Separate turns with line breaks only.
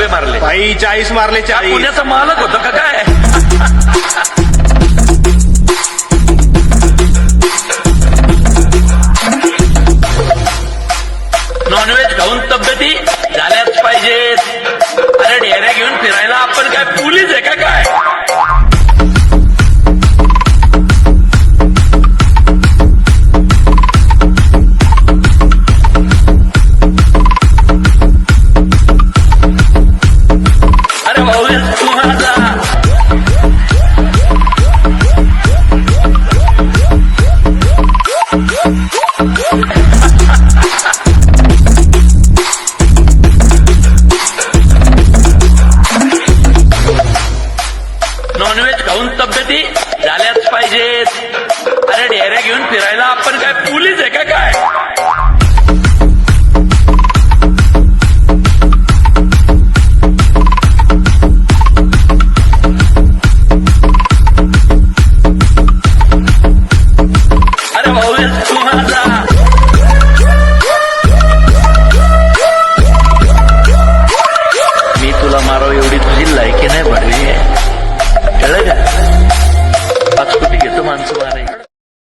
रुपये मारले.
बाई 40 मारले, 40.
पुण्याचा मालक होता का काय? नॉनव्हेज खाऊन तब्येती झाल्याच पाहिजेत. अरे ढेऱ्या घेऊन फिरायला आपण काय पोलीस आहे का काय? अरे भाऊ तू माझा नॉनव्हेज खाऊन तब्येती झाल्याच पाहिजेत. अरे ढेऱ्या घेऊन फिरायला आपण काय पोलीस आहे का काय? अरे भाऊ तू माझा मी तुला मारो एवढी तुझी लायकी नाही भरली आहे, कळलं का? 5 कोटी घेतो माणसं मारायला.